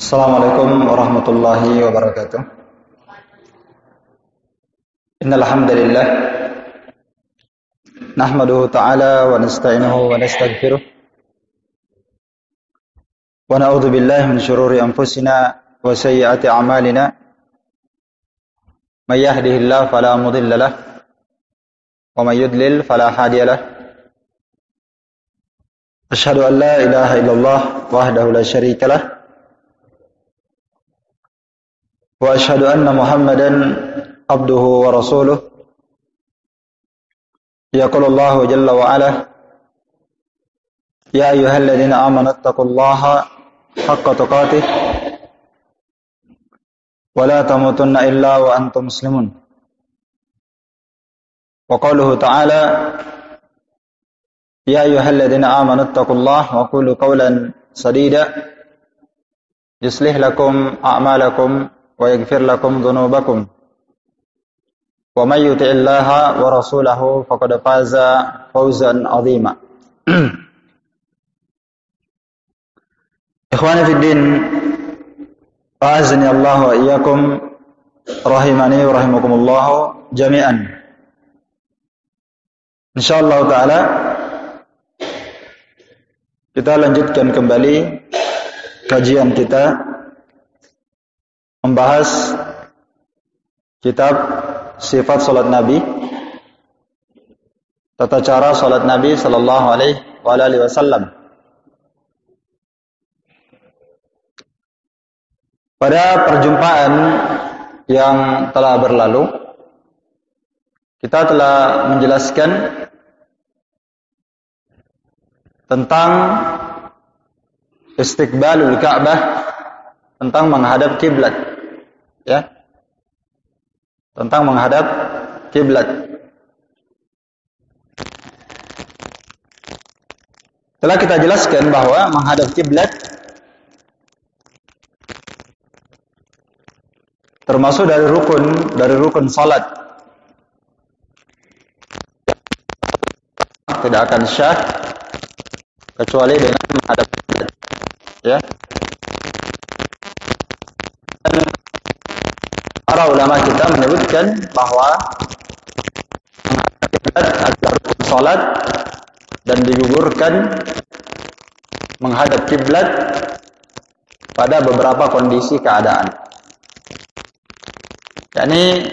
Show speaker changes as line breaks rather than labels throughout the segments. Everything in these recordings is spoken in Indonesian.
Assalamualaikum warahmatullahi wabarakatuh. Innal hamdalillah nahmaduhu ta'ala wa nasta'inuhu wa nastaghfiruh wa na'udzu billahi min shururi anfusina wa sayyiati a'malina. May yahdihillahu fala mudilla lahu wa may yudlil fala hadiya lahu. Asyhadu an la ilaha illallah wahdahu la syarika lahu wa asyhadu anna Muhammadan abduhu wa rasuluh. Yaqulu Allahu jalla wa ala, ya ayyuhalladzina amanu taqullaha haqqa tuqatih wa la tamutunna illa wa antum muslimun. Wa qauluhu ta'ala, ya ayyuhalladzina amanu taqullaha wa qulu qawlan sadida yuslih lakum a'malakum wa yaghfir lakum dhunubakum wa may yuti'illaha wa rasulahu faqad faza fawzan 'azima. Ikhwani fid din, a'azzani Allah wa iyyakum, rahimani wa rahimakumullah jami'an. Insyaallah taala kita lanjutkan kembali kajian kita membahas kitab sifat salat Nabi, tata cara salat Nabi sallallahu alaihi wasallam. Pada perjumpaan yang telah berlalu, kita telah menjelaskan tentang istiqbalul Ka'bah, tentang menghadap kiblat, ya, tentang menghadap kiblat. Telah kita jelaskan bahwa menghadap kiblat termasuk dari rukun salat. Tidak akan syah kecuali dengan menghadap kiblat, ya. Para ulama kita menyebutkan bahwa menghadap kiblat adalah rukun salat dan digugurkan menghadap kiblat pada beberapa kondisi keadaan. Yani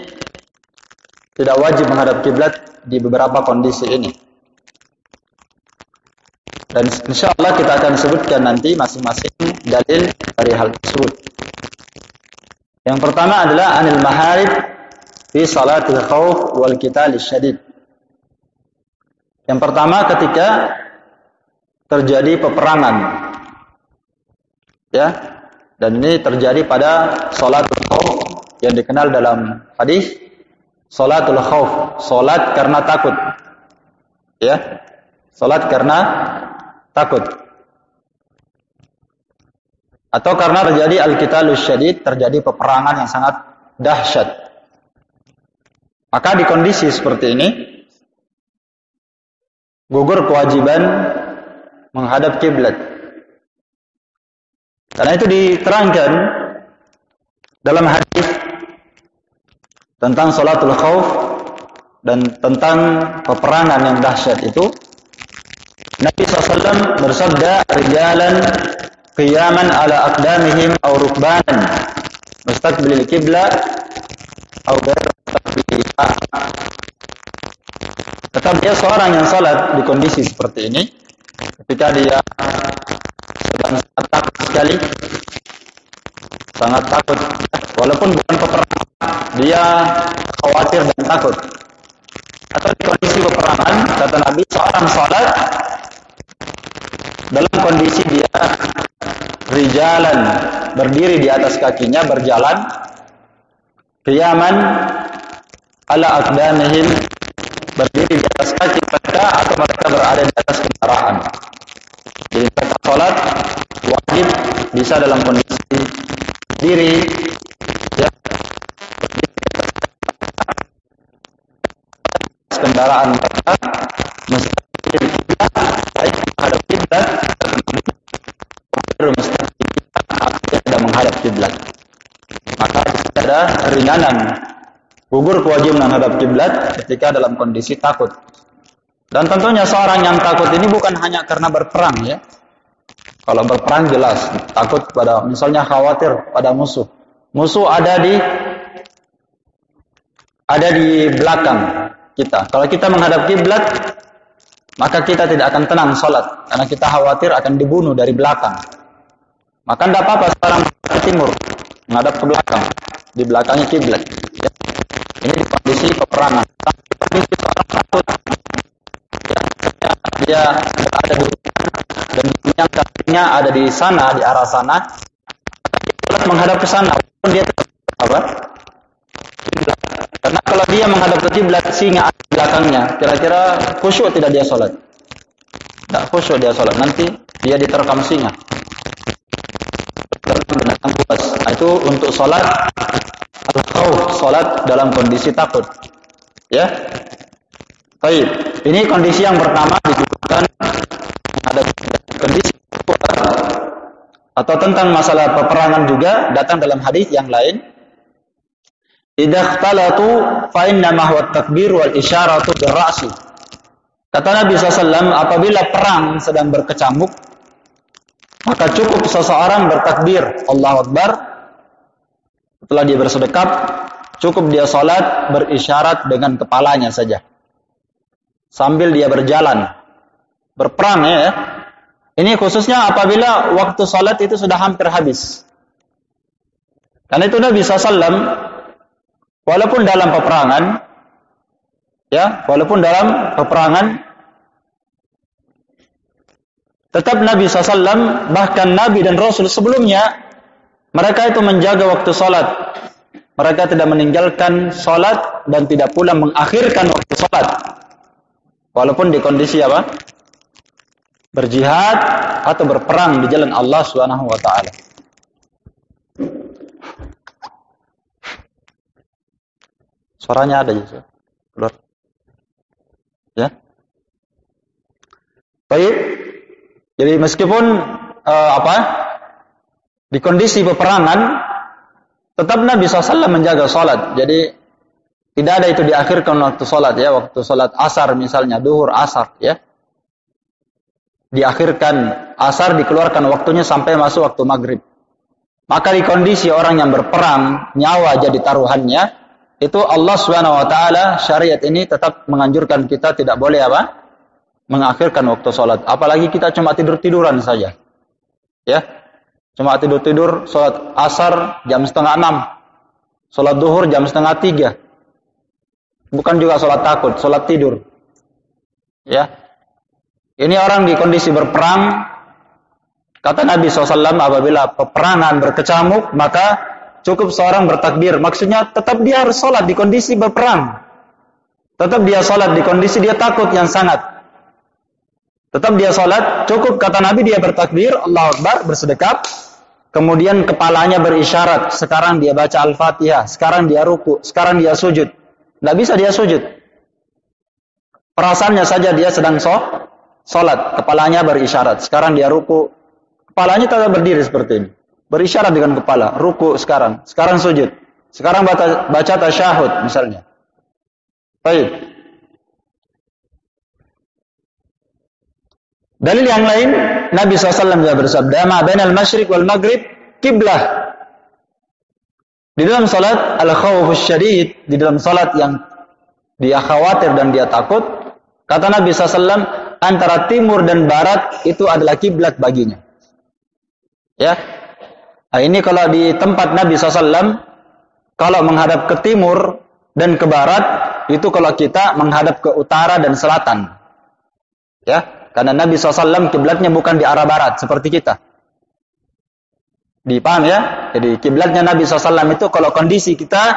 tidak wajib menghadap kiblat di beberapa kondisi ini. Dan insyaallah kita akan sebutkan nanti masing-masing dalil dari hal tersebut. Yang pertama adalah anil maharib fi salatil khauf wal qitalis syadid. Yang pertama ketika terjadi peperangan, ya, dan ini terjadi pada salatul khauf yang dikenal dalam hadis salatul khauf, salat karena takut, ya, salat karena takut. Atau karena terjadi al-qitalus syadid, terjadi peperangan yang sangat dahsyat. Maka di kondisi seperti ini gugur kewajiban menghadap kiblat. Karena itu diterangkan dalam hadis tentang salatul khauf dan tentang peperangan yang dahsyat itu, Nabi SAW bersabda, rijalan qiyaman ala aqdamihim aw rukbanan mustaqbilil qibla aw ghair mustaqbiliha. Tetap dia seorang yang salat di kondisi seperti ini, ketika dia sedang sangat takut sekali, sangat takut, walaupun bukan peperangan, dia khawatir dan takut. Atau di kondisi peperangan, kata Nabi, seorang salat dalam kondisi dia rijalan, berdiri di atas kakinya, berjalan, qiyaman ala aqdamihim, berdiri di atas kaki mereka atau mereka berada di atas kendaraan. Jadi mereka salat wajib bisa dalam kondisi diri, ya, kendaraan mereka, mesti baik menghadap kiblat, mesti tidak menghadap keringanan, gugur kewajiban menghadap kiblat ketika dalam kondisi takut. Dan tentunya seorang yang takut ini bukan hanya karena berperang ya. Kalau berperang jelas takut pada, misalnya khawatir pada musuh. Musuh ada di belakang kita. Kalau kita menghadap kiblat, maka kita tidak akan tenang salat karena kita khawatir akan dibunuh dari belakang. Maka tidak apa-apa seorang ke timur, menghadap ke belakang, di belakangnya kiblat. Ya. Ini di kondisi peperangan. Kondisi seorang takut, dia ada di dan yang kakinya ada di sana, di arah sana, dia menghadap ke sana, walaupun dia apa? Kiblat. Karena kalau dia menghadap ke kiblat, singa di belakangnya, kira-kira khusyuk tidak dia salat? Tidak khusyuk dia salat, nanti dia diterkam singa. Binatang buas. Itu untuk salat al-khauf, salat dalam kondisi takut. Ya. Baik. Ini kondisi yang pertama disebutkan ada kondisi atau tentang masalah peperangan juga datang dalam hadis yang lain. Idza ikhtalatu fa inna ma huwa at-takbir wal isyaratu bir-ra'si. Kata Nabi SAW, apabila perang sedang berkecamuk, maka cukup seseorang bertakbir Allahu Akbar. Setelah dia bersedekap, cukup dia salat berisyarat dengan kepalanya saja. Sambil dia berjalan. Berperang ya. Ini khususnya apabila waktu salat itu sudah hampir habis. Karena itu Nabi SAW, walaupun dalam peperangan, tetap Nabi SAW, bahkan Nabi dan Rasul sebelumnya, mereka itu menjaga waktu salat. Mereka tidak meninggalkan salat dan tidak pula mengakhirkan waktu salat. Walaupun di kondisi apa? Berjihad atau berperang di jalan Allah Subhanahu wa taala. Suaranya ada ya? Keluar. Ya. Baik. Jadi meskipun di kondisi peperangan, tetap Nabi SAW menjaga salat. Jadi tidak ada itu diakhirkan waktu salat ya, waktu salat asar misalnya, duhur asar ya. Diakhirkan asar, dikeluarkan waktunya sampai masuk waktu maghrib. Maka di kondisi orang yang berperang, nyawa jadi taruhannya, itu Allah Subhanahu wa taala syariat ini tetap menganjurkan kita tidak boleh mengakhirkan waktu salat. Apalagi kita cuma tidur-tiduran saja. Ya. Cuma tidur-tidur, salat asar jam 5:30. Salat duhur jam 2:30. Bukan juga salat takut, salat tidur. Ya. Ini orang di kondisi berperang. Kata Nabi SAW, apabila peperangan berkecamuk, maka cukup seorang bertakbir. Maksudnya tetap dia harus salat di kondisi berperang. Tetap dia salat di kondisi dia takut yang sangat. Tetap dia salat, cukup kata Nabi dia bertakbir, Allahu Akbar, bersedekap, kemudian kepalanya berisyarat, sekarang dia baca Al-Fatihah, sekarang dia ruku, sekarang dia sujud. Tidak bisa dia sujud. Perasaannya saja dia sedang salat, kepalanya berisyarat, sekarang dia ruku, kepalanya tetap berdiri seperti ini. Berisyarat dengan kepala, ruku sekarang sujud, sekarang baca tasyahud misalnya. Baik. Dalil yang lain, Nabi SAW juga bersabda, "Ma bainal masyriq wal maghrib qiblah." Di dalam salat al-khawfus syadid, di dalam salat yang dia khawatir dan dia takut, kata Nabi SAW, antara timur dan barat itu adalah kiblat baginya. Ya. Nah, ini kalau di tempat Nabi SAW, kalau menghadap ke timur dan ke barat, itu kalau kita menghadap ke utara dan selatan. Ya. Karena Nabi SAW kiblatnya bukan di arah barat seperti kita. Dipaham ya? Jadi kiblatnya Nabi SAW itu kalau kondisi kita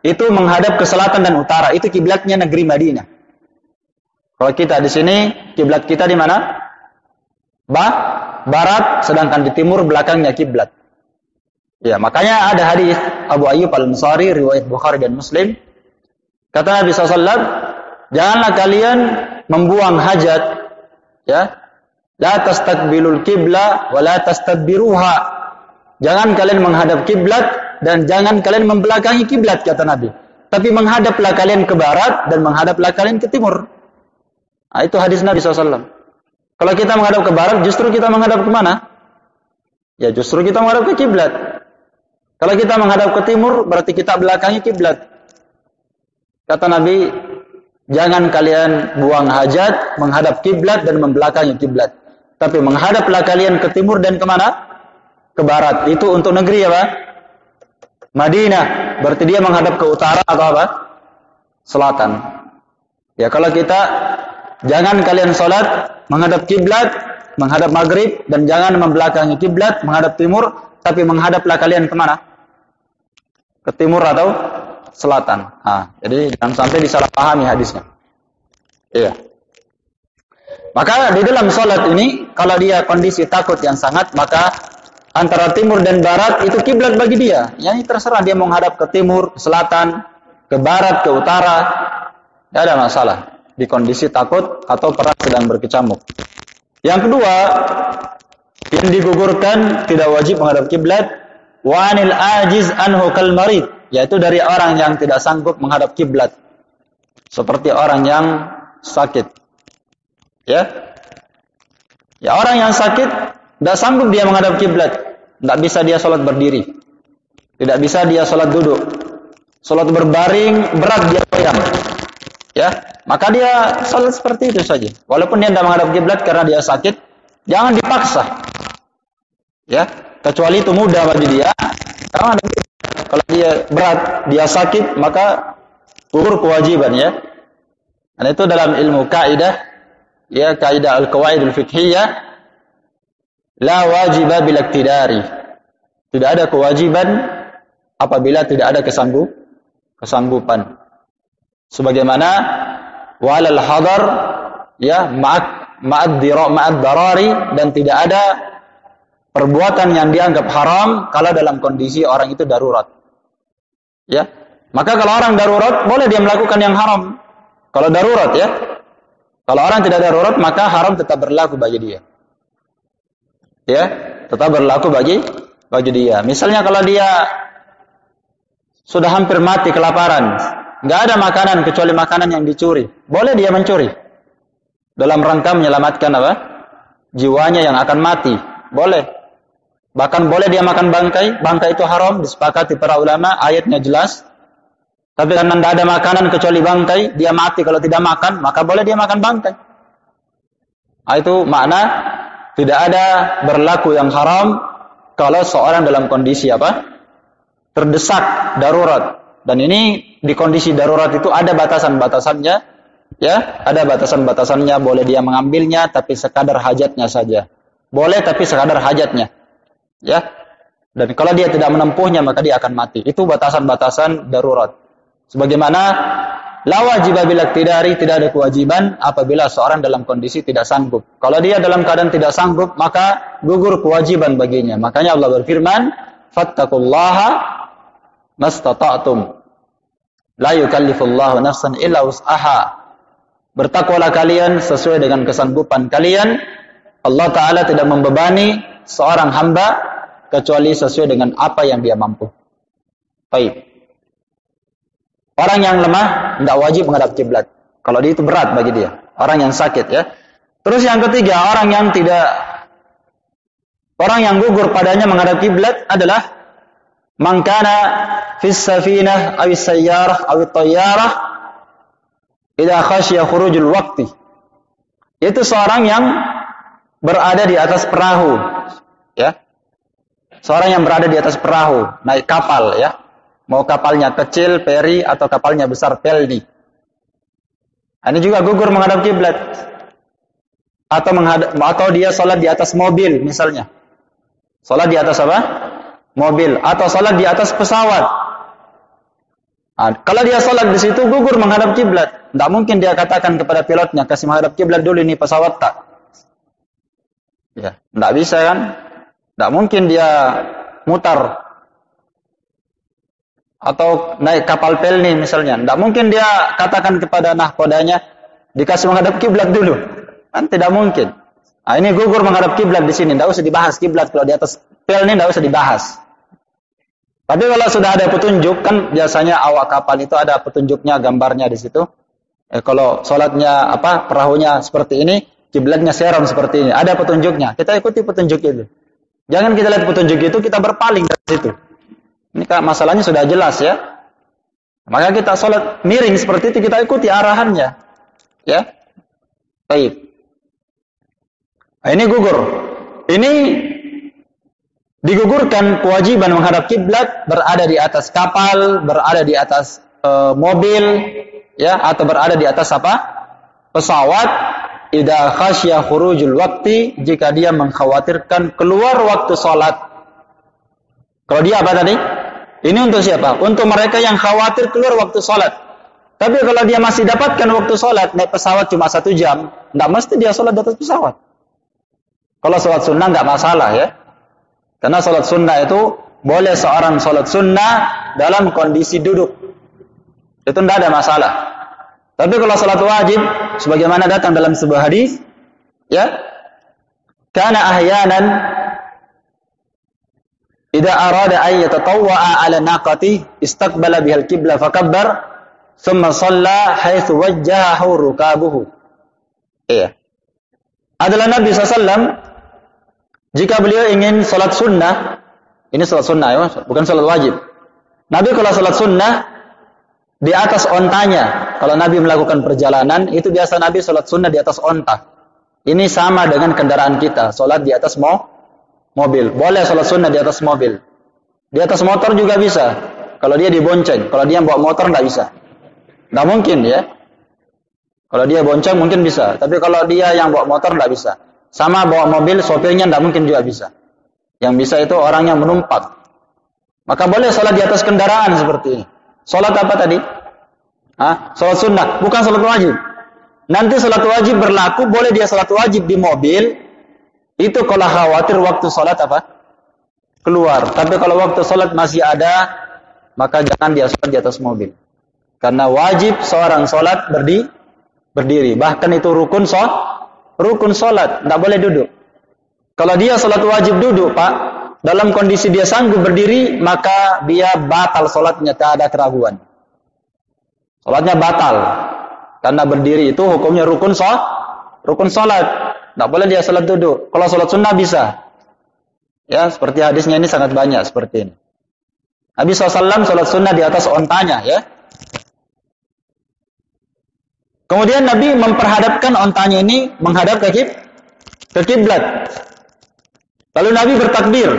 itu menghadap ke selatan dan utara, itu kiblatnya negeri Madinah. Kalau kita di sini, kiblat kita di mana? Barat, sedangkan di timur belakangnya kiblat. Ya, makanya ada hadis Abu Ayyub Al-Ansari riwayat Bukhari dan Muslim. Kata Nabi SAW, janganlah kalian membuang hajat, ya. La tastaqbilul qibla wa la tastadbiruha. Jangan kalian menghadap kiblat dan jangan kalian membelakangi kiblat, kata Nabi. Tapi menghadaplah kalian ke barat dan menghadaplah kalian ke timur. Nah, itu hadis Nabi SAW. Kalau kita menghadap ke barat, justru kita menghadap ke mana? Ya, justru kita menghadap ke kiblat. Kalau kita menghadap ke timur, berarti kita belakangi kiblat. Kata Nabi, jangan kalian buang hajat, menghadap kiblat dan membelakangi kiblat. Tapi menghadaplah kalian ke timur dan kemana? Ke barat. Itu untuk negeri apa? Madinah. Berarti dia menghadap ke utara atau apa? Selatan. Ya, kalau kita, jangan kalian sholat menghadap kiblat, menghadap maghrib, dan jangan membelakangi kiblat, menghadap timur, tapi menghadaplah kalian kemana? Ke timur atau selatan. Nah, jadi jangan sampai disalahpahami hadisnya. Iya. Maka di dalam sholat ini, kalau dia kondisi takut yang sangat, maka antara timur dan barat itu kiblat bagi dia. Yani terserah dia menghadap ke timur, ke selatan, ke barat, ke utara. Tidak ada masalah di kondisi takut atau perang sedang berkecamuk. Yang kedua, yang digugurkan tidak wajib menghadap kiblat, wa anil ajiz anhu kal marid, yaitu dari orang yang tidak sanggup menghadap kiblat, seperti orang yang sakit. Ya, orang yang sakit tidak sanggup dia menghadap kiblat, tidak bisa dia sholat berdiri, tidak bisa dia sholat duduk, sholat berbaring berat dia goyang. Ya, maka dia sholat seperti itu saja. Walaupun dia tidak menghadap kiblat karena dia sakit, jangan dipaksa. Ya, kecuali itu mudah bagi dia. Kalau dia berat, dia sakit, maka gugur kewajiban, ya. Dan itu dalam ilmu kaidah, ya, kaidah al-qawaidul fiqhiyah, la wajiba bil iqtidari. Tidak ada kewajiban apabila tidak ada kesanggupan. Sebagaimana walal hadar, ya, ma'ad darari, dan tidak ada perbuatan yang dianggap haram kalau dalam kondisi orang itu darurat. Ya, maka kalau orang darurat boleh dia melakukan yang haram. Kalau darurat, ya. Kalau orang tidak darurat, maka haram tetap berlaku bagi dia. Ya, tetap berlaku bagi dia. Misalnya kalau dia sudah hampir mati kelaparan, nggak ada makanan kecuali makanan yang dicuri, boleh dia mencuri dalam rangka menyelamatkan apa? Jiwanya yang akan mati. Boleh. Bahkan boleh dia makan bangkai. Bangkai itu haram, disepakati para ulama, ayatnya jelas. Tapi karena tidak ada makanan kecuali bangkai, dia mati kalau tidak makan, maka boleh dia makan bangkai. Nah, itu makna tidak ada berlaku yang haram kalau seorang dalam kondisi apa? Terdesak, darurat. Dan ini di kondisi darurat itu ada batasan-batasannya, ya, ada batasan-batasannya. Boleh dia mengambilnya, tapi sekadar hajatnya saja. Boleh, tapi sekadar hajatnya, ya. Dan kalau dia tidak menempuhnya, maka dia akan mati. Itu batasan-batasan darurat. Sebagaimana la wajiba bil iqtidari, tidak ada kewajiban apabila seorang dalam kondisi tidak sanggup. Kalau dia dalam keadaan tidak sanggup, maka gugur kewajiban baginya. Makanya Allah berfirman, fattaqullaha mastata'tum. La yukallifullahu nafsan illa wus'aha. Bertakwalah kalian sesuai dengan kesanggupan kalian. Allah Ta'ala tidak membebani seorang hamba kecuali sesuai dengan apa yang dia mampu. Baik. Orang yang lemah tidak wajib menghadap kiblat. Kalau dia itu berat bagi dia. Orang yang sakit, ya. Terus yang ketiga, orang yang gugur padanya menghadap kiblat adalah man kana fis safinah aw sayyarah aw tayyarah idza khashiya khurujul waqti. Itu seorang yang berada di atas perahu, ya. Seorang yang berada di atas perahu, naik kapal, ya. Mau kapalnya kecil, peri, atau kapalnya besar, pelni. Ini juga gugur menghadap kiblat. Atau dia sholat di atas mobil, misalnya. Sholat di atas apa? Mobil. Atau sholat di atas pesawat. Nah, kalau dia sholat di situ, gugur menghadap kiblat. Tidak mungkin dia katakan kepada pilotnya, kasih menghadap kiblat dulu ini pesawat tak. Ya, tidak bisa kan? Tidak mungkin dia mutar. Atau naik kapal pelni misalnya. Tidak mungkin dia katakan kepada nahkodanya, dikasih menghadap kiblat dulu. Kan tidak mungkin. Nah, ini gugur menghadap kiblat di sini. Tidak usah dibahas kiblat. Kalau di atas pelni tidak usah dibahas. Tapi kalau sudah ada petunjuk, kan biasanya awak kapal itu ada petunjuknya, gambarnya di situ. Kalau sholatnya perahunya seperti ini, kiblatnya serong seperti ini, ada petunjuknya. Kita ikuti petunjuk itu. Jangan kita lihat petunjuk itu kita berpaling dari situ. Ini masalahnya sudah jelas ya. Maka kita sholat miring seperti itu, kita ikuti arahannya. Ya, baik. Nah, ini gugur. Ini digugurkan kewajiban menghadap kiblat berada di atas kapal, berada di atas mobil, ya, atau berada di atas pesawat. Idza khasya khurujul waqti, jika dia mengkhawatirkan keluar waktu salat. Kalau dia apa tadi? Ini untuk siapa? Untuk mereka yang khawatir keluar waktu salat. Tapi kalau dia masih dapatkan waktu salat, naik pesawat cuma 1 jam, enggak mesti dia salat di atas pesawat. Kalau salat sunnah enggak masalah ya. Karena salat sunnah itu boleh seorang salat sunnah dalam kondisi duduk. Itu enggak ada masalah. Tapi kalau salat wajib, sebagaimana datang dalam sebuah hadis, ya, kana ahyanan idza arada an yatatawwa'a 'ala naqati istaqbala biha al-qibla fakabbar thumma shalla haitsu wajjahahu rukabuhu. Iya. Adalah Nabi SAW jika beliau ingin salat sunnah, ini salat sunnah ya, bukan salat wajib. Nabi kalau salat sunnah di atas ontanya. Kalau Nabi melakukan perjalanan, itu biasa Nabi salat sunnah di atas onta. Ini sama dengan kendaraan kita, salat di atas mobil. Boleh salat sunnah di atas mobil. Di atas motor juga bisa. Kalau dia dibonceng, kalau dia bawa motor nggak bisa. Nggak mungkin ya. Kalau dia bonceng mungkin bisa, tapi kalau dia yang bawa motor nggak bisa. Sama bawa mobil, sopirnya nggak mungkin juga bisa. Yang bisa itu orang yang menumpang. Maka boleh salat di atas kendaraan seperti ini. Salat apa tadi? Salat sunnah, bukan salat wajib. Nanti salat wajib berlaku, boleh dia salat wajib di mobil. Itu kalau khawatir waktu salat keluar. Tapi kalau waktu salat masih ada, maka jangan dia salat di atas mobil. Karena wajib seorang salat berdiri. Bahkan itu rukun salat, tidak boleh duduk. Kalau dia salat wajib duduk, Pak, dalam kondisi dia sanggup berdiri, maka dia batal salatnya, tak ada keraguan. Salatnya batal. Karena berdiri itu hukumnya rukun salat. Tidak boleh dia salat duduk. Kalau salat sunnah bisa. Ya, seperti hadisnya ini sangat banyak seperti ini. Nabi SAW salat sunnah di atas ontanya, ya. Kemudian Nabi memperhadapkan ontanya ini menghadap ke kiblat. Lalu Nabi bertakbir.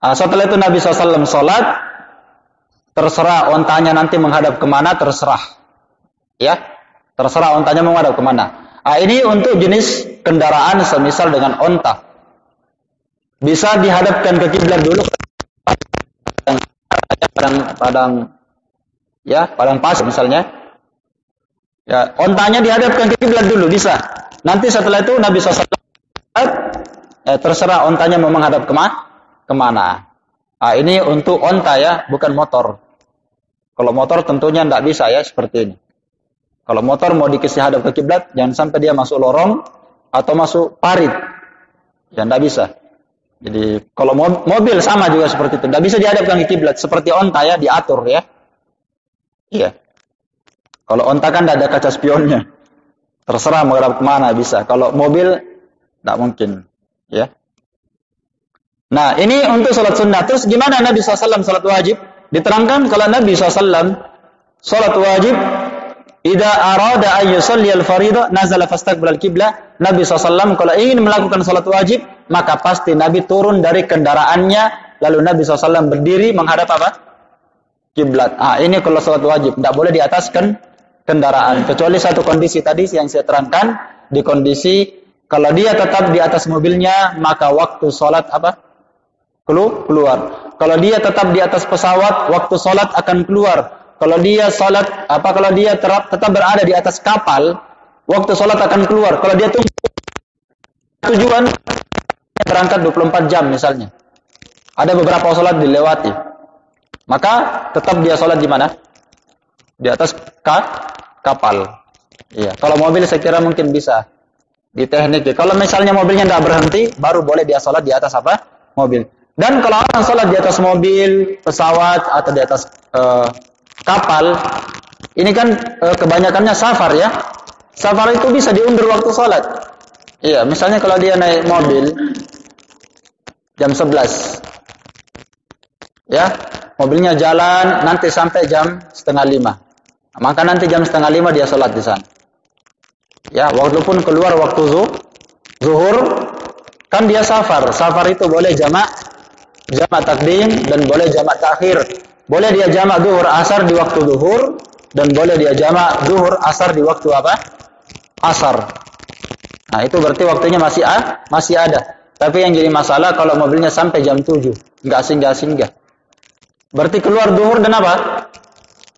Setelah itu Nabi SAW salat, terserah ontanya nanti menghadap kemana, terserah. Ya, terserah ontanya menghadap kemana. Ini untuk jenis kendaraan semisal dengan onta. Bisa dihadapkan ke kiblat dulu. Padang pasir misalnya. Ya, ontanya dihadapkan ke kiblat dulu bisa. Nanti setelah itu Nabi SAW terserah ontanya mau menghadap kemana. Ini untuk onta ya, bukan motor. Kalau motor tentunya tidak bisa ya seperti ini. Kalau motor mau dikasih hadap ke kiblat, jangan sampai dia masuk lorong atau masuk parit. Ya tidak bisa. Jadi kalau mobil sama juga seperti itu. Tidak bisa dihadapkan ke kiblat seperti onta ya, diatur ya. Iya. Kalau onta kan tidak ada kaca spionnya. Terserah menghadap kemana bisa. Kalau mobil tidak mungkin. Ya. Nah ini untuk salat sunnah. Terus gimana Nabi SAW salat wajib? Diterangkan kalau Nabi SAW salat wajib, idza arada an yusalli al-fariḍah nazala fastaqbala al-qiblah. Nabi SAW kalau ingin melakukan salat wajib, maka pasti Nabi turun dari kendaraannya, lalu Nabi SAW berdiri menghadap kiblat. Ini kalau salat wajib, tidak boleh di atas kendaraan. Kecuali satu kondisi tadi yang saya terangkan, di kondisi kalau dia tetap di atas mobilnya, maka waktu salat keluar. Kalau dia tetap di atas pesawat, waktu salat akan keluar. Kalau dia salat kalau dia tetap berada di atas kapal, waktu salat akan keluar. Kalau dia tunggu tujuan berangkat 24 jam misalnya. Ada beberapa salat dilewati. Maka tetap dia salat di mana? Di atas kapal. Iya. Kalau mobil saya kira mungkin bisa di teknik. Kalau misalnya mobilnya tidak berhenti, baru boleh dia salat di atas mobil. Dan kalau orang sholat di atas mobil, pesawat, atau di atas kapal, ini kan kebanyakannya safar ya. Safar itu bisa diundur waktu sholat. Iya, misalnya kalau dia naik mobil jam 11, ya, mobilnya jalan nanti sampai jam 4:30. Maka nanti jam 4:30 dia sholat di sana. Ya, walaupun keluar waktu zuhur, kan dia safar. Safar itu boleh jamak takdim dan boleh jamak takhir. Boleh dia jamak zuhur asar di waktu zuhur dan boleh dia jamak zuhur asar di waktu apa? Asar. Nah, itu berarti waktunya masih ada. Tapi yang jadi masalah kalau mobilnya sampai jam 7, enggak singgah. Berarti keluar zuhur dan apa?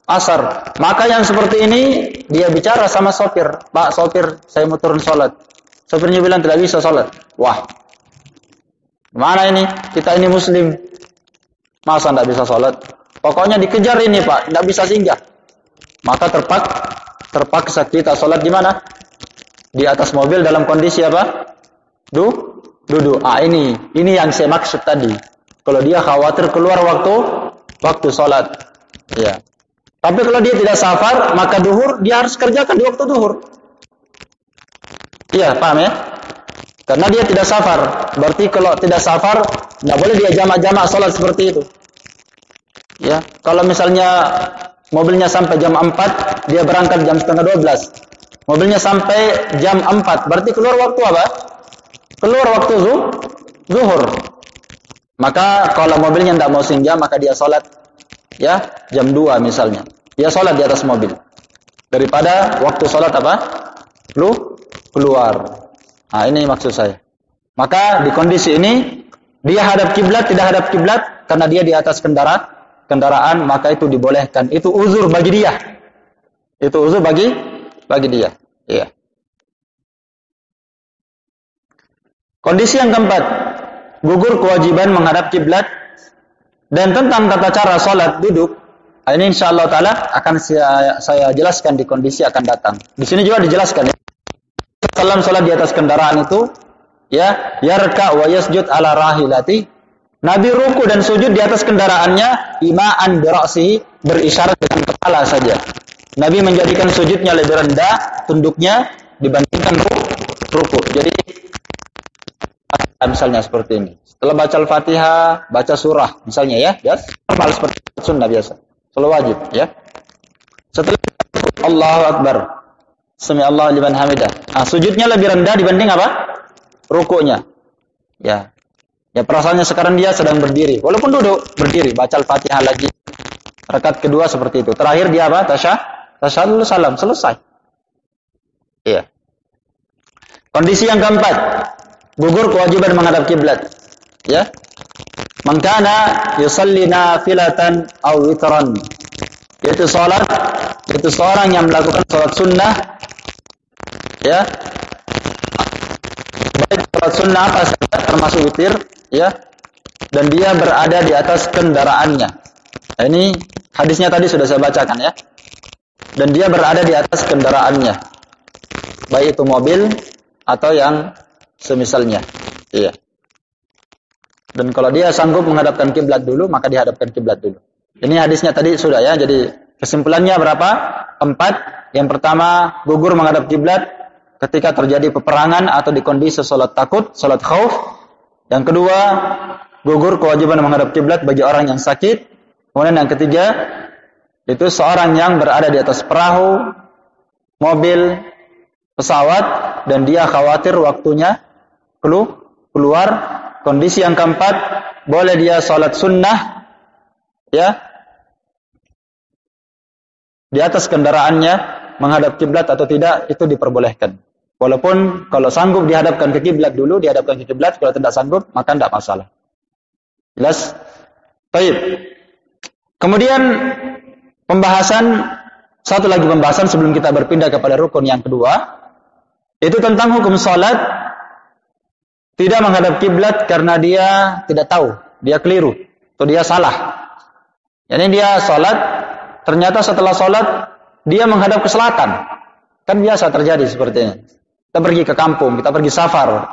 Asar. Maka yang seperti ini dia bicara sama sopir, "Pak sopir, saya mau turun sholat." Sopirnya bilang tidak bisa sholat. Wah, mana ini? Kita ini muslim, masa tidak bisa sholat? Pokoknya dikejar ini Pak, tidak bisa singgah. Maka terpaksa kita sholat di mana? Di atas mobil dalam kondisi apa? Duduk. Ini yang saya maksud tadi. Kalau dia khawatir keluar waktu sholat. Ya. Tapi kalau dia tidak safar, maka duhur dia harus kerjakan di waktu duhur. Iya, paham ya? Karena dia tidak safar. Berarti kalau tidak safar, tidak boleh dia jamak-jamak sholat seperti itu. Ya, kalau misalnya mobilnya sampai jam 4, dia berangkat jam 11:30. Mobilnya sampai jam 4, berarti keluar waktu apa? Keluar waktu zuhur. Maka kalau mobilnya tidak mau singgah, maka dia sholat ya jam 2 misalnya. Dia sholat di atas mobil. Daripada waktu sholat apa? Keluar. Nah, ini maksud saya. Maka di kondisi ini dia hadap kiblat, tidak hadap kiblat karena dia di atas kendaraan, maka itu dibolehkan. Itu uzur bagi dia. Itu uzur bagi dia. Iya. Kondisi yang keempat, gugur kewajiban menghadap kiblat dan tentang tata cara salat duduk. Ini insyaallah taala akan saya jelaskan di kondisi akan datang. Di sini juga dijelaskan ya. Dalam salat di atas kendaraan itu ya, yarka wa yasjud ala rahilati. Nabi ruku dan sujud di atas kendaraannya ima'an bi ra'sihi, berisyarat dengan kepala saja. Nabi menjadikan sujudnya lebih rendah tunduknya dibandingkan ruku. Jadi misalnya seperti ini. Setelah baca Al-Fatihah, baca surah misalnya ya, normal seperti sunnah biasa. Selalu wajib ya. Setelah Allahu Akbar, Sami Allahu liman hamidah. Nah, sujudnya lebih rendah dibanding apa? Rukunya. Ya. Ya perasaannya sekarang dia sedang berdiri. Walaupun duduk, berdiri, baca Al-Fatihah lagi. Rakaat kedua seperti itu. Terakhir dia apa? Tasyahhud salam, selesai. Iya. Kondisi yang keempat, gugur kewajiban menghadap kiblat. Ya. Man kana yusalli nafilatan aw witran. Yaitu seorang yang melakukan salat sunnah ya. Baik salat sunnah apa saja termasuk witir ya. Dan dia berada di atas kendaraannya. Nah, ini hadisnya tadi sudah saya bacakan ya. Dan dia berada di atas kendaraannya. Baik itu mobil atau yang semisalnya. Iya. Dan kalau dia sanggup menghadapkan kiblat dulu, maka dihadapkan kiblat dulu. Ini hadisnya tadi sudah ya. Jadi kesimpulannya berapa? 4. Yang pertama, gugur menghadap kiblat ketika terjadi peperangan atau di kondisi salat takut, salat khauf. Yang kedua, gugur kewajiban menghadap kiblat bagi orang yang sakit. Kemudian yang ketiga, itu seorang yang berada di atas perahu, mobil, pesawat, dan dia khawatir waktunya keluar. Kondisi yang keempat, boleh dia salat sunnah ya di atas kendaraannya menghadap kiblat atau tidak, itu diperbolehkan. Walaupun kalau sanggup dihadapkan ke kiblat dulu, dihadapkan ke kiblat. Kalau tidak sanggup, maka tidak masalah. Jelas? Baik. Kemudian satu lagi pembahasan sebelum kita berpindah kepada rukun yang kedua, itu tentang hukum salat tidak menghadap kiblat karena dia tidak tahu, dia keliru, atau dia salah. Jadi dia salat, ternyata setelah salat dia menghadap ke selatan. Kan biasa terjadi seperti ini. Kita pergi ke kampung, kita pergi safar.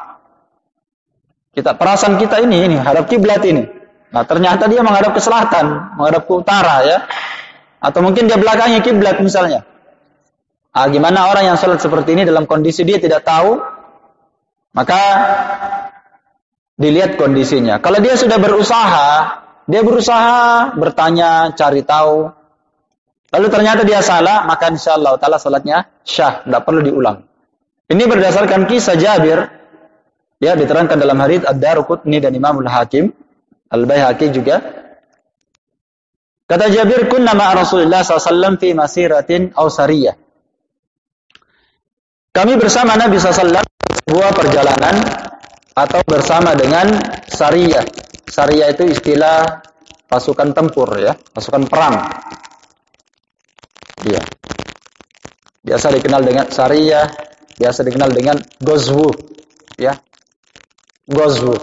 Perasaan kita ini hadap kiblat ini. Nah, ternyata dia menghadap ke selatan, menghadap ke utara ya. Atau mungkin dia belakangnya kiblat misalnya. Gimana orang yang sholat seperti ini dalam kondisi dia tidak tahu? Maka dilihat kondisinya. Kalau dia sudah dia berusaha bertanya, cari tahu. Lalu ternyata dia salah, maka insyaallah taala salatnya syah, tidak perlu diulang. Ini berdasarkan kisah Jabir, ya diterangkan dalam hadits Ad-Darqutni dan Imamul Hakim, Al-Baihaqi juga. Kata Jabir, kunna ma'a Rasulullah SAW fi masiratin aw sariyah. Kami bersama Nabi SAW sebuah perjalanan atau bersama dengan sariyah. Sariyah itu istilah pasukan tempur ya, pasukan perang. Iya. Biasa dikenal dengan sariyah, biasa dikenal dengan ghazwu, ya. Ghazwu.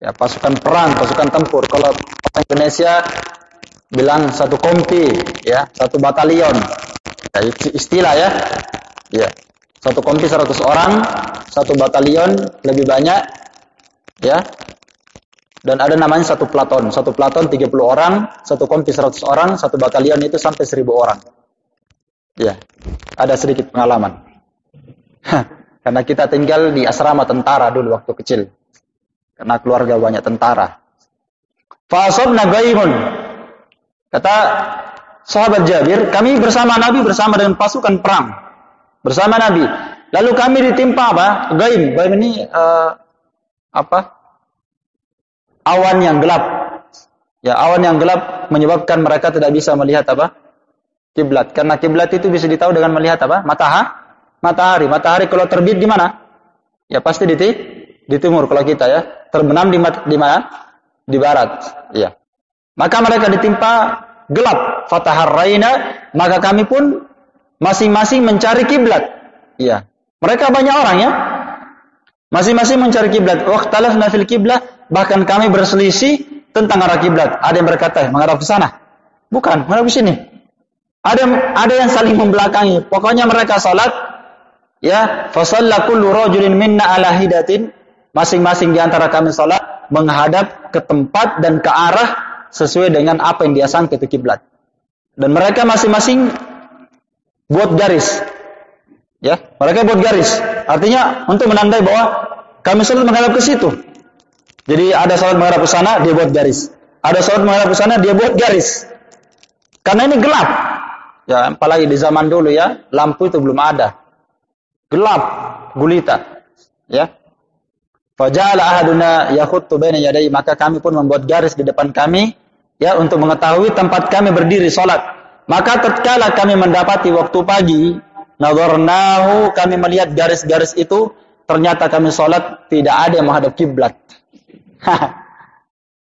Ya, pasukan perang, pasukan tempur. Kalau orang Indonesia bilang satu kompi, ya, satu batalion. Ya, istilah ya. Ya. Satu kompi 100 orang, satu batalion lebih banyak, ya. Dan ada namanya satu pelaton 30 orang, satu kompi 100 orang, satu batalion itu sampai 1000 orang. Ya, ada sedikit pengalaman. Karena kita tinggal di asrama tentara dulu waktu kecil. Karena keluarga banyak tentara. Fa'asabna ghaimun. Kata sahabat Jabir, kami bersama Nabi bersama dengan pasukan perang. Bersama Nabi. Lalu kami ditimpa apa? Ghaim. Ghaim ini awan yang gelap. Ya, awan yang gelap menyebabkan mereka tidak bisa melihat apa? Kiblat. Karena kiblat itu bisa ditahu dengan melihat apa? Matahari. Matahari kalau terbit di mana? Ya pasti di timur kalau kita ya. Terbenam di mana? Di barat. Ya. Maka mereka ditimpa gelap. Fataharraina, maka kami pun masing-masing mencari kiblat. Iya. Mereka banyak orang ya. Masing-masing mencari kiblat. Waqtalafna fil kiblah, bahkan kami berselisih tentang arah kiblat. Ada yang berkata menghadap ke sana. Bukan, menghadap ke sini. Ada yang saling membelakangi. Pokoknya mereka salat ya, fa shalla kullu rajulin minna ala hidatin. Masing-masing di antara kami salat menghadap ke tempat dan ke arah sesuai dengan apa yang dia sangka itu kiblat. Dan mereka masing-masing buat garis. Ya, mereka buat garis. Artinya untuk menandai bahwa kami salat menghadap ke situ. Jadi ada salat menghadap ke sana, dia buat garis. Ada salat menghadap ke sana, dia buat garis. Karena ini gelap. Ya, apalagi di zaman dulu ya, lampu itu belum ada. Gelap, gulita. Ya. Faja'ala ahaduna yakhuttu baina yadayhi, maka kami pun membuat garis di depan kami ya untuk mengetahui tempat kami berdiri salat. Maka tatkala kami mendapati waktu pagi, nadharnahu, kami melihat garis-garis itu, ternyata kami salat tidak ada yang menghadap kiblat.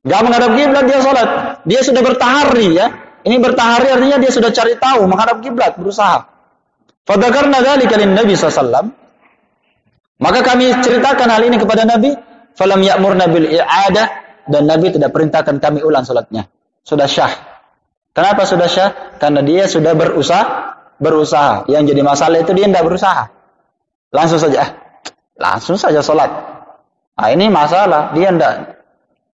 Enggak menghadap kiblat dia salat. Dia sudah bertahari ya. Ini bertahari artinya dia sudah cari tahu menghadap kiblat, berusaha. Fadzakarna dzalika lin-nabi sallallahu alaihi wasallam. Maka kami ceritakan hal ini kepada Nabi, falam ya'murna bil i'adah, dan Nabi tidak perintahkan kami ulang salatnya. Sudah syah. Kenapa sudah syah? Karena dia sudah berusaha. Yang jadi masalah itu dia tidak berusaha. Langsung saja salat. Nah, ini masalah, dia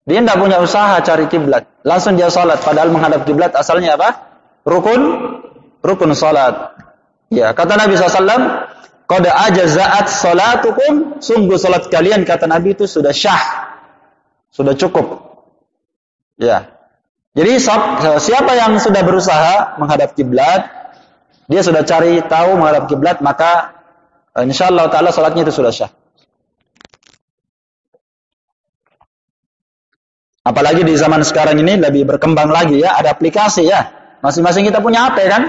tidak punya usaha cari kiblat. Langsung dia salat, padahal menghadap kiblat asalnya apa? Rukun salat. Ya, kata Nabi SAW, qad ajza'at salatukum, sungguh salat kalian, kata Nabi itu sudah syah. Sudah cukup. Ya. Jadi siapa yang sudah berusaha menghadap kiblat, dia sudah cari tahu menghadap kiblat, maka insyaallah taala salatnya itu sudah syah. Apalagi di zaman sekarang ini lebih berkembang lagi ya, ada aplikasi ya. Masing-masing kita punya HP kan?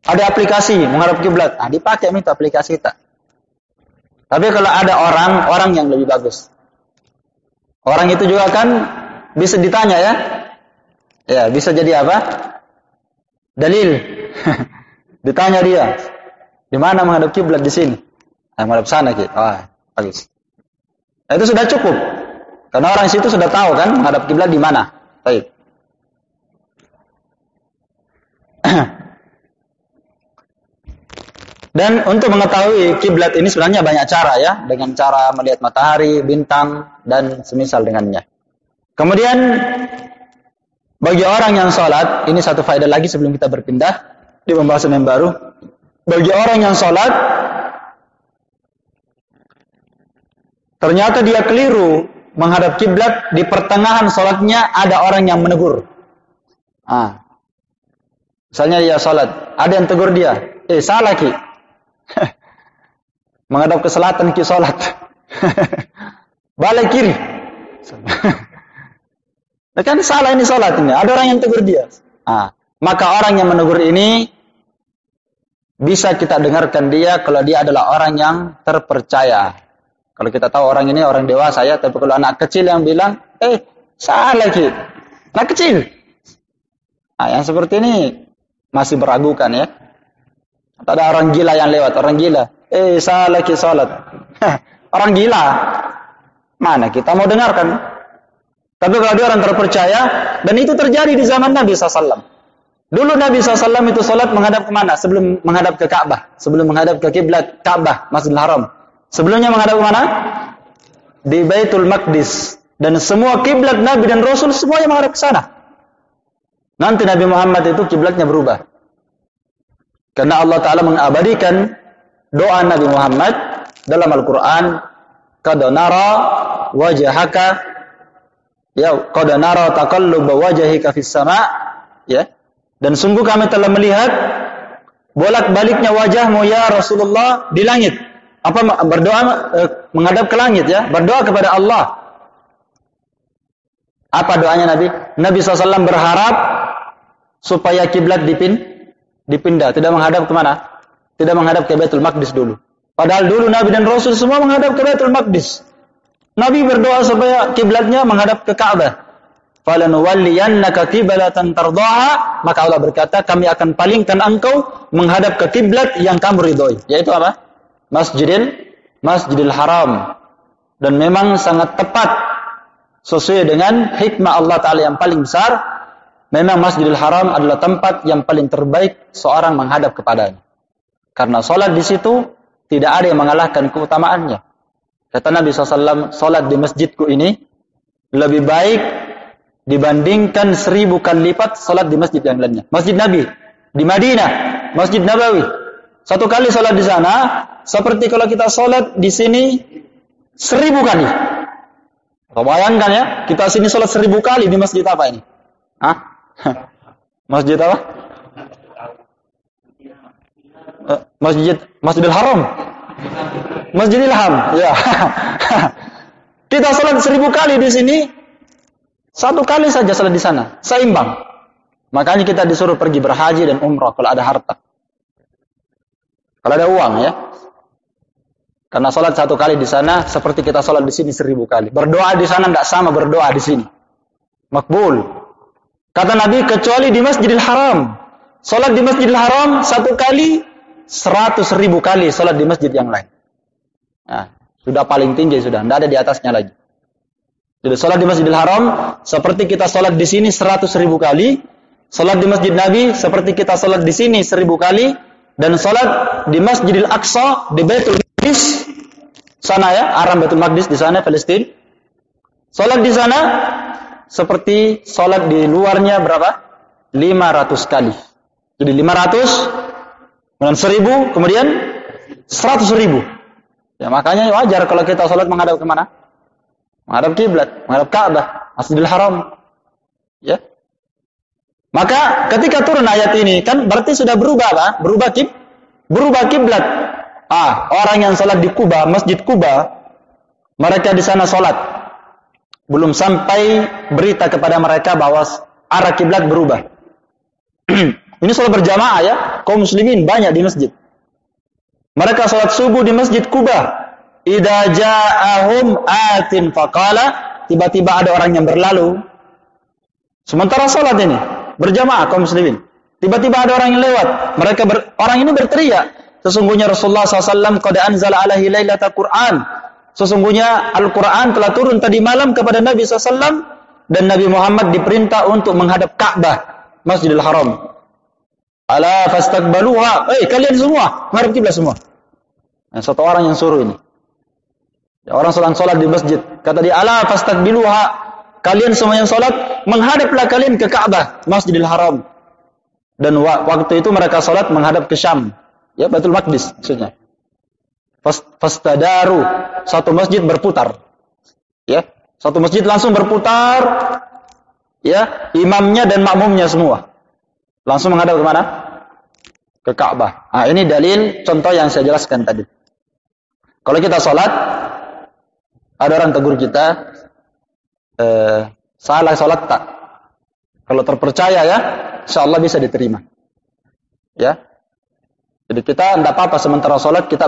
Ada aplikasi menghadap kiblat. Nah, dipakai itu aplikasi kita. Tapi kalau ada orang yang lebih bagus. Orang itu juga kan bisa ditanya ya. Ya, bisa jadi apa? Dalil. Ditanya dia, di mana menghadap kiblat di sini? Nah, menghadap sana gitu. Wah, bagus. Nah, itu sudah cukup. Karena orang situ sudah tahu kan menghadap kiblat di mana. Baik. Dan untuk mengetahui kiblat ini sebenarnya banyak cara ya, dengan cara melihat matahari, bintang dan semisal dengannya. Kemudian bagi orang yang sholat, ini satu faedah lagi sebelum kita berpindah di pembahasan yang baru. Bagi orang yang sholat, ternyata dia keliru menghadap kiblat, di pertengahan sholatnya ada orang yang menegur. Misalnya dia sholat, ada yang tegur dia, salah ki, menghadap ke selatan ki sholat, balik kiri. Kan salah ini sholat ini. Ada orang yang tegur dia. Maka orang yang menegur ini bisa kita dengarkan dia kalau dia adalah orang yang terpercaya. Kalau kita tahu orang ini orang dewasa ya, tapi kalau anak kecil yang bilang, salah ki, anak kecil. Yang seperti ini masih meragukan ya. Atau ada orang gila yang lewat, orang gila, salah ki sholat. Orang gila. Mana kita mau dengarkan? Tapi kalau dia orang terpercaya, dan itu terjadi di zaman Nabi SAW. Dulu Nabi SAW itu sholat menghadap kemana? Sebelum menghadap ke Ka'bah. Sebelum menghadap ke kiblat Ka'bah, Masjidil Haram. Sebelumnya menghadap kemana? Di Baitul Maqdis. Dan semua kiblat Nabi dan Rasul semuanya menghadap ke sana. Nanti Nabi Muhammad itu kiblatnya berubah. Karena Allah Ta'ala mengabadikan doa Nabi Muhammad dalam Al-Quran. Qad nara wajhaka qad nara taqalluba wajhika fis sama', ya. Dan sungguh kami telah melihat bolak-baliknya wajahmu ya Rasulullah di langit. Berdoa menghadap ke langit ya, berdoa kepada Allah. Apa doanya Nabi? Nabi SAW berharap supaya kiblat dipindah, tidak menghadap ke mana? Tidak menghadap ke Baitul Maqdis dulu. Padahal dulu Nabi dan Rasul semua menghadap ke Baitul Maqdis. Nabi berdoa supaya kiblatnya menghadap ke Ka'bah. Falanuwalliyannaka qiblatan tardaha, maka Allah berkata, kami akan palingkan engkau menghadap ke kiblat yang kamu ridhoi. Yaitu apa? Masjidil Haram. Dan memang sangat tepat sesuai dengan hikmah Allah Ta'ala yang paling besar. Memang Masjidil Haram adalah tempat yang paling terbaik seorang menghadap kepadanya. Karena sholat di situ tidak ada yang mengalahkan keutamaannya. Kata Nabi SAW, sholat di masjidku ini lebih baik dibandingkan 1000 kali lipat sholat di masjid yang lainnya. Masjid Nabi di Madinah, Masjid Nabawi. Satu kali sholat di sana seperti kalau kita sholat di sini 1000 kali. Bayangkan ya, kita sini sholat 1000 kali di masjid apa ini? Masjid apa? Masjidil Haram. Masjidil Haram, ya. Kita sholat 1000 kali di sini, 1 kali saja sholat di sana, seimbang. Makanya kita disuruh pergi berhaji dan umrah kalau ada harta, kalau ada uang ya. Karena sholat 1 kali di sana seperti kita sholat di sini 1000 kali. Berdoa di sana tidak sama berdoa di sini. Makbul. Kata Nabi, kecuali di Masjidil Haram. Sholat di Masjidil Haram 1 kali 100.000 kali sholat di masjid yang lain. Sudah paling tinggi sudah, tidak ada di atasnya lagi. Jadi sholat di Masjidil Haram seperti kita sholat di sini 100.000 kali, sholat di Masjid Nabi seperti kita sholat di sini 1000 kali, dan sholat di Masjidil Aqsa di Baitul Maqdis sana ya, Aram Baitul Maqdis di sana Palestina. Sholat di sana seperti sholat di luarnya berapa? 500 kali. Jadi 500 kemudian 1000, kemudian 100.000. Ya makanya wajar kalau kita sholat menghadap kemana? Menghadap kiblat, menghadap Ka'bah, Masjidil Haram. Ya. Maka ketika turun ayat ini kan berarti sudah berubah apa? Berubah kiblat. Orang yang sholat di Kuba, Masjid Kuba, mereka di sana sholat. Belum sampai berita kepada mereka bahwa arah kiblat berubah. Ini sholat berjamaah ya, kaum muslimin banyak di masjid. Mereka sholat subuh di Masjid Kuba. Idza ja'ahum atin faqala, tiba-tiba ada orang yang berlalu. Sementara sholat ini berjamaah kaum muslimin. Tiba-tiba ada orang yang lewat. Orang ini berteriak, sesungguhnya Rasulullah SAW qad anzala alaihi lailatul Qur'an. Sesungguhnya Al-Quran telah turun tadi malam kepada Nabi SAW, dan Nabi Muhammad diperintah untuk menghadap Ka'bah, Masjidil Haram. Ala fastaqbaluha. Kalian semua menghadap kiblat semua. Satu orang yang suruh ini. Orang sholat di masjid. Kata dia, ala fastaqbiluha. kalian semua yang salat, menghadaplah kalian ke Ka'bah, Masjidil Haram. Dan waktu itu mereka salat menghadap ke Syam, ya Baitul Maqdis maksudnya. Fastadaru, satu masjid berputar. Ya, satu masjid langsung berputar. Ya, imamnya dan makmumnya semua langsung menghadap ke mana? Ke Ka'bah. Nah, ini dalil contoh yang saya jelaskan tadi. Kalau kita salat, ada orang tegur kita, salah salat tak? Kalau terpercaya ya, insyaallah bisa diterima. Ya. Jadi kita tidak apa-apa sementara salat kita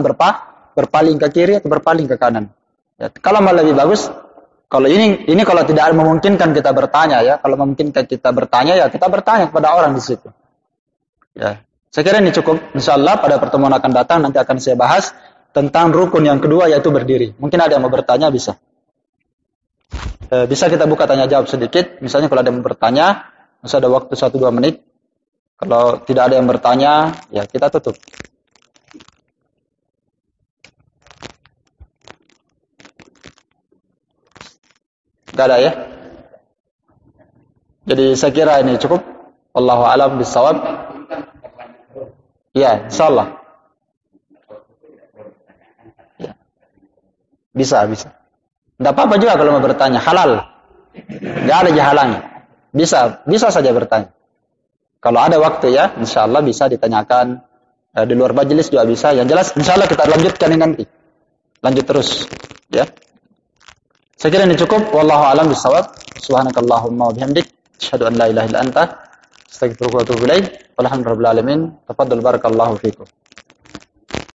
berpaling ke kiri atau berpaling ke kanan. Ya, kalau malah lebih bagus, kalau ini kalau tidak memungkinkan kita bertanya ya, kalau memungkinkan kita bertanya ya kita bertanya kepada orang di situ. Ya, saya kira ini cukup. Insyaallah pada pertemuan akan datang nanti akan saya bahas tentang rukun yang kedua yaitu berdiri. Mungkin ada yang mau bertanya bisa. Bisa kita buka tanya jawab sedikit. Misalnya kalau ada yang mau bertanya, masih ada waktu 1-2 menit. Kalau tidak ada yang bertanya, ya kita tutup. Gak ada ya? Jadi saya kira ini cukup. Wallahu a'lam bishawab. Ya, insyaallah. Ya. Bisa. Tidak apa-apa juga kalau mau bertanya, halal. Gak ada halangi. Bisa saja bertanya. Kalau ada waktu ya, insyaallah bisa ditanyakan di luar majelis juga bisa. Yang jelas insyaallah kita lanjutkan ini nanti. Lanjut terus, ya. Saya kira ini cukup. Wallahu a'lam bishawab. Subhanakallahumma wa bihamdik, asyhadu an la ilaha illa anta, astaghfiruka wa atubu ilaik. Walhamdulillahirabbil alamin. Tafadhal barakallahu fikum.